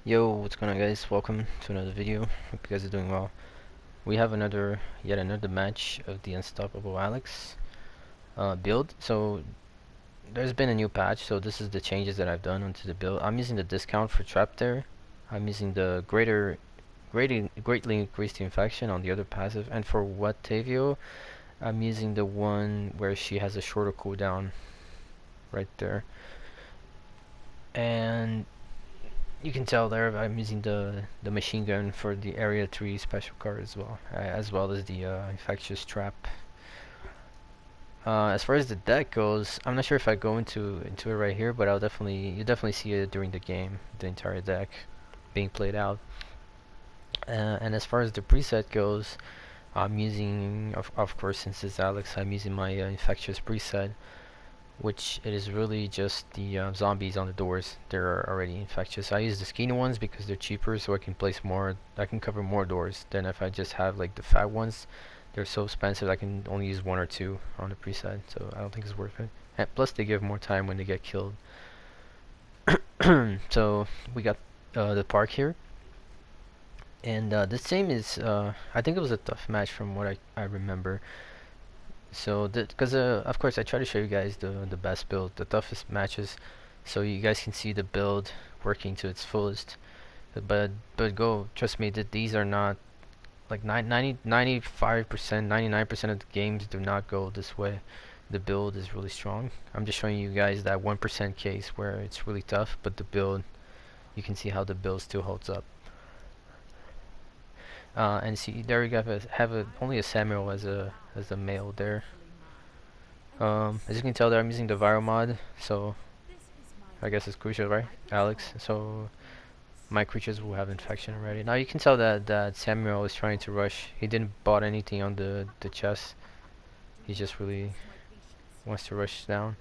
Yo, what's going on, guys? Welcome to another video. Hope you guys are doing well. We have yet another match of the Unstoppable Alex build. So there's been a new patch, so this is the changes that I've done onto the build. I'm using the discount for trap there. I'm using the greatly increased the infection on the other passive, and for what Tavio, I'm using the one where she has a shorter cooldown right there. And you can tell there I'm using the machine gun for the Area 3 special card as well as the infectious trap. As far as the deck goes, I'm not sure if I go into it right here, but you definitely see it during the game, the entire deck being played out. And as far as the preset goes, I'm using, of course, since it's Alex, I'm using my infectious preset, which it is really just the zombies on the doors. They're already infectious. I use the skinny ones because they're cheaper, so I can cover more doors than if I just have like the fat ones. They're so expensive I can only use one or two on the preset, so I don't think it's worth it. And plus they give more time when they get killed. So we got the park here. And this game is, I think it was a tough match from what I remember. So, because of course I try to show you guys the best build, the toughest matches, so you guys can see the build working to its fullest. But trust me that these are not like 95%, 99% of the games do not go this way. The build is really strong. I'm just showing you guys that 1% case where it's really tough, but the build, you can see how the build still holds up. And see, there we have only a Samuel as a male there. As you can tell there, I'm using the viral mod, so I guess it's crucial, right, Alex? So my creatures will have infection already. Now you can tell that Samuel is trying to rush. He didn't bought anything on the chest. He just really wants to rush down.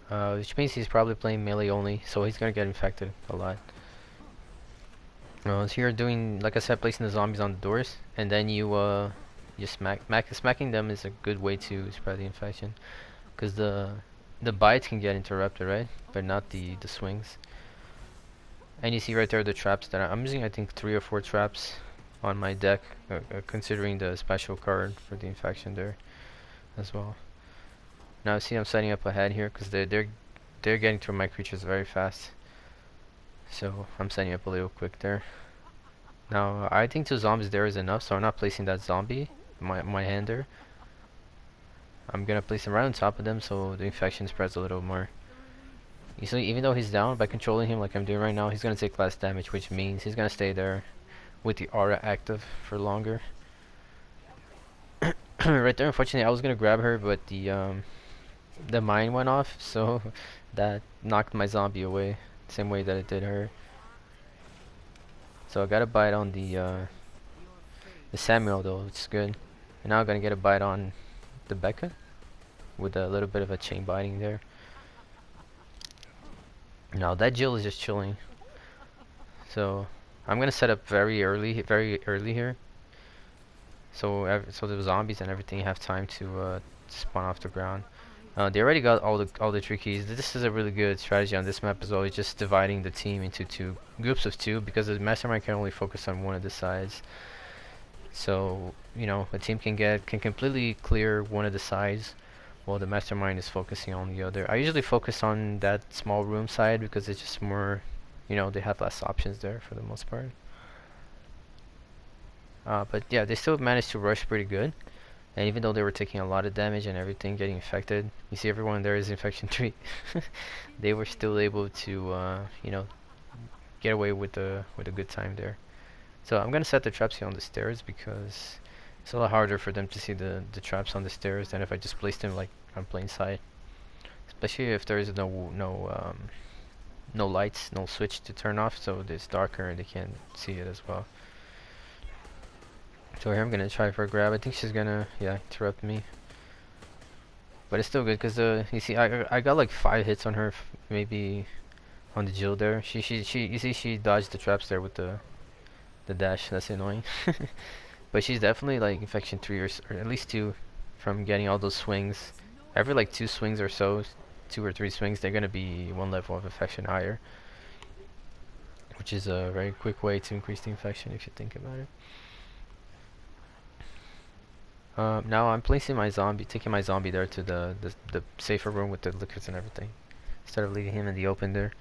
Which means he's probably playing melee only, so he's gonna get infected a lot. So you're doing, like I said, placing the zombies on the doors, and then you smacking them is a good way to spread the infection, because the bites can get interrupted, right? But not the swings. And you see right there the traps that I'm using. I think 3 or 4 traps on my deck, considering the special card for the infection there as well. Now see, I'm setting up ahead here because they're getting through my creatures very fast. So I'm setting up a little quick there. Now I think 2 zombies there is enough, so I'm not placing that zombie my hand there. I'm gonna place them right on top of them so the infection spreads a little more. You see, even though he's down, by controlling him like I'm doing right now, he's gonna take less damage, which means he's gonna stay there with the aura active for longer. Right there, unfortunately, I was gonna grab her, but the mine went off, so that knocked my zombie away, same way that it did her. So I got a bite on the Samuel though, which is good. And now I'm gonna get a bite on the Becca with a little bit of a chain biting there. Now that Jill is just chilling. So I'm gonna set up very early here. So the zombies and everything have time to spawn off the ground. They already got all the trickies. This is a really good strategy on this map as well. It's just dividing the team into 2 groups of 2 because the mastermind can only focus on one of the sides. So you know, a team can completely clear one of the sides while the mastermind is focusing on the other. I usually focus on that small room side because it's just more, you know, they have less options there for the most part. But yeah, they still managed to rush pretty good. And even though they were taking a lot of damage and everything, getting infected, you see everyone there is infection 3. They were still able to, you know, get away with a good time there. So I'm gonna set the traps here on the stairs because it's a lot harder for them to see the traps on the stairs than if I just place them like on plain sight. Especially if there is no lights, no switch to turn off, so it's darker and they can't see it as well. So here I'm gonna try for a grab. I think she's gonna, yeah, interrupt me. But it's still good because you see I got like 5 hits on her, maybe on the Jill there. You see she dodged the traps there with the dash. That's annoying. But she's definitely like infection 3 or at least 2 from getting all those swings. Every like 2 swings or so, 2 or 3 swings, they're gonna be 1 level of infection higher. which is a very quick way to increase the infection if you think about it. Now I'm placing my zombie, taking my zombie there to the safer room with the liquids and everything, instead of leaving him in the open there.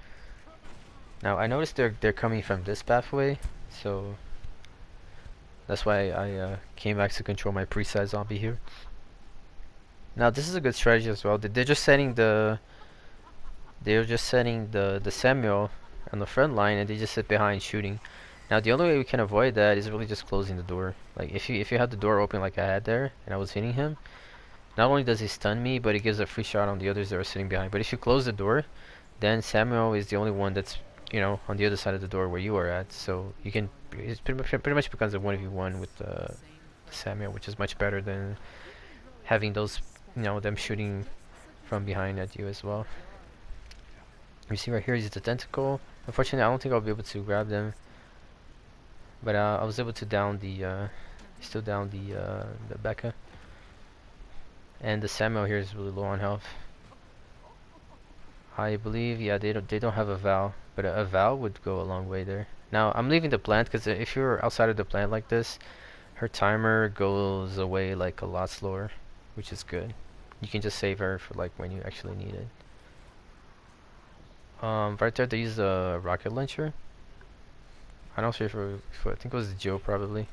Now I noticed they're coming from this pathway, so that's why I came back to control my pre-size zombie here. Now this is a good strategy as well. They're just setting the Samuel on the front line, and they just sit behind shooting. Now the only way we can avoid that is really just closing the door. Like if you had the door open like I had there, and I was hitting him, not only does he stun me, but he gives a free shot on the others that are sitting behind. But if you close the door, then Samuel is the only one that's, you know, on the other side of the door where you are at. So you can, it pretty much becomes a 1v1 with Samuel, which is much better than having those, you know, them shooting from behind at you as well. You see right here is the tentacle. Unfortunately, I don't think I'll be able to grab them, but I was able to down the, still down the Becca. And the Samuel here is really low on health. I believe, yeah, they don't have a Val, but a Val would go a long way there. Now I'm leaving the plant because if you're outside of the plant like this, her timer goes away like a lot slower, which is good. You can just save her for like when you actually need it. Right there they use a rocket launcher. I'm not sure if I think it was Joe probably.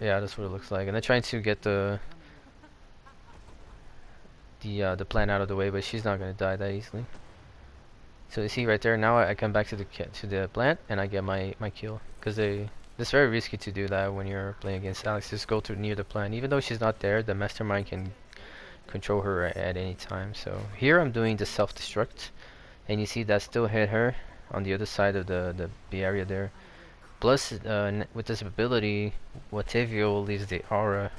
Yeah, that's what it looks like. And they're trying to get the plant out of the way, but she's not gonna die that easily. So you see right there, now I come back to the plant and I get my kill, because it's very risky to do that when you're playing against Alex. Just go to near the plant, even though she's not there. The Mastermind can control her at any time. So here I'm doing the self-destruct, and you see that still hit her on the other side of the area there. Plus, with this ability, Watavio leaves the aura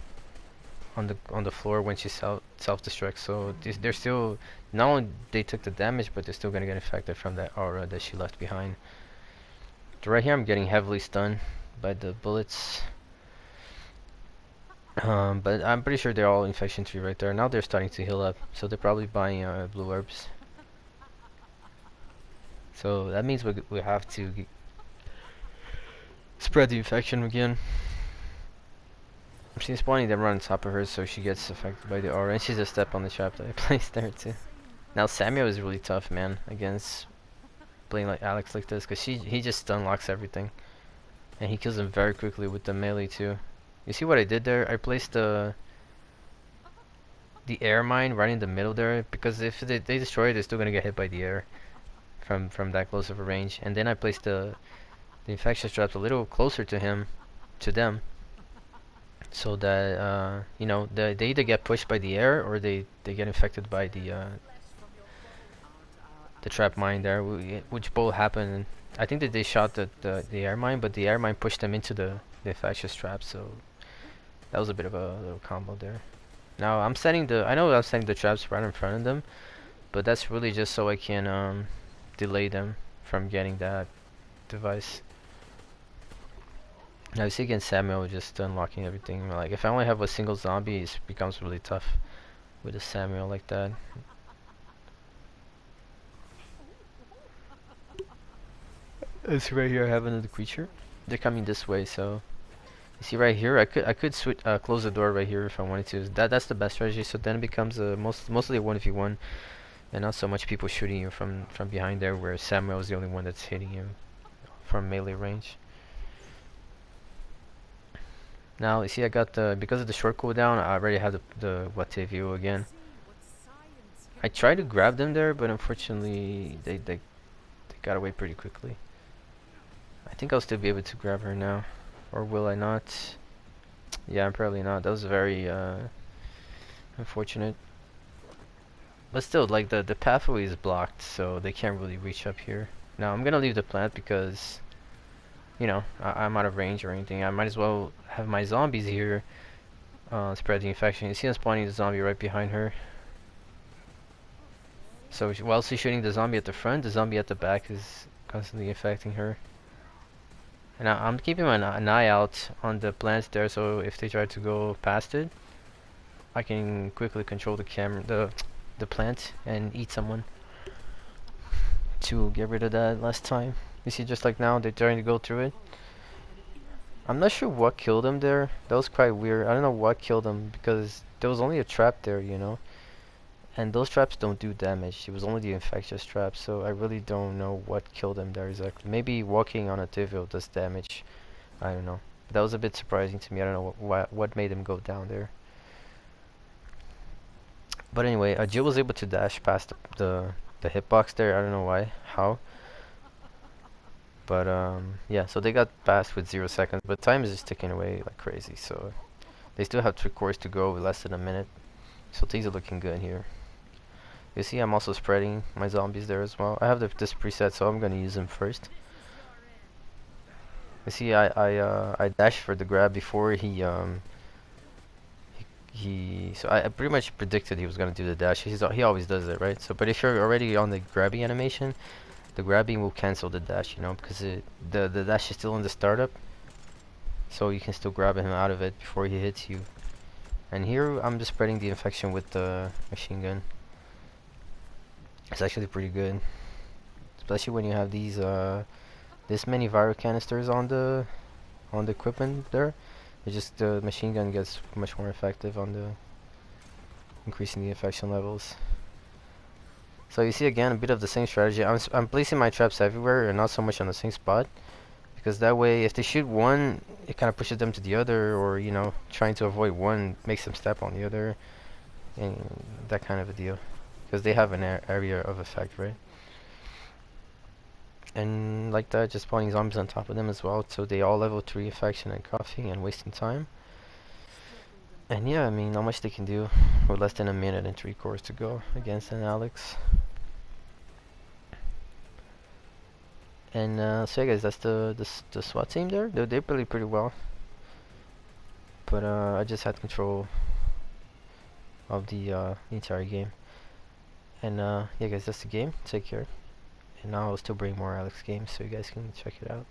on the floor when she self-destructs. So they're still, not only they took the damage, but they're still gonna get infected from that aura that she left behind. So right here I'm getting heavily stunned by the bullets. But I'm pretty sure they're all infection 3 right there. Now they're starting to heal up, so they're probably buying blue herbs. So that means we have to spread the infection again. She's spawning them right on top of her, so she gets affected by the aura, and she's a step on the trap that I placed there too. Now Samuel is really tough, man, against playing like Alex like this, because he just stun locks everything, and he kills them very quickly with the melee too. You see what I did there? I placed the air mine right in the middle there, because if they destroy it, they're still gonna get hit by the air from that close of a range. And then I placed the infectious traps a little closer to them, so that you know, they either get pushed by the air or they get infected by the trap mine there, which both happened. I think that they shot the air mine, but the air mine pushed them into the infectious trap, so that was a bit of a little combo there. Now I know I'm setting the traps right in front of them, but that's really just so I can delay them from getting that device. Now you see against Samuel just unlocking everything. Like if I only have a single zombie, it becomes really tough with a Samuel like that. It's right here. I have another creature. They're coming this way, so you see right here. I could switch close the door right here if I wanted to. That's the best strategy. So then it becomes mostly a 1v1, and not so much people shooting you from behind there, where Samuel is the only one that's hitting you from melee range. Now you see I got because of the short cooldown, I already have the Watavio again. I tried to grab them there, but unfortunately they got away pretty quickly. I think I'll still be able to grab her now, or will I not? Yeah, I'm probably not. That was very unfortunate. But still, like the pathway is blocked, so they can't really reach up here. Now I'm gonna leave the plant because, you know, I'm out of range or anything. I might as well have my zombies here spread the infection. You see I'm spawning the zombie right behind her. So while she's shooting the zombie at the front, the zombie at the back is constantly infecting her. And I'm keeping an eye out on the plants there, so if they try to go past it, I can quickly control the plant and eat someone. to get rid of that last time. You see, just like now, they're trying to go through it. I'm not sure what killed him there. That was quite weird. I don't know what killed him because there was only a trap there, you know. And those traps don't do damage. It was only the infectious trap, so I really don't know what killed him there exactly. Maybe walking on a Tivio does damage. I don't know. That was a bit surprising to me. I don't know what made him go down there. But anyway, Jill was able to dash past the hitbox there. I don't know why, how. But yeah, so they got past with 0 seconds, but time is just ticking away like crazy. So they still have 3 cores to go with less than a minute. So things are looking good here. You see, I'm also spreading my zombies there as well. I have this preset, so I'm gonna use them first. You see, I dashed for the grab before so I pretty much predicted he was gonna do the dash. He always does it, right? So, but if you're already on the grabbing animation, the grabbing will cancel the dash, you know, because the dash is still in the startup, so you can still grab him out of it before he hits you. And here I'm just spreading the infection with the machine gun. It's actually pretty good, especially when you have these this many viral canisters on the equipment there. It just the machine gun gets much more effective on the increasing the infection levels. So you see again a bit of the same strategy. I'm placing my traps everywhere and not so much on the same spot, because that way if they shoot one, it kind of pushes them to the other, or you know, trying to avoid one makes them step on the other, and that kind of a deal, because they have an area of effect, right? And like that, just spawning zombies on top of them as well, so they all level 3 infection and coughing and wasting time. And yeah, I mean, not much they can do with less than a minute and 3 cores to go against an Alex. And so yeah guys, that's the SWAT team there. They played pretty well, but I just had control of the entire game. And yeah guys, that's the game. Take care. And now I'll still bring more Alex games so you guys can check it out.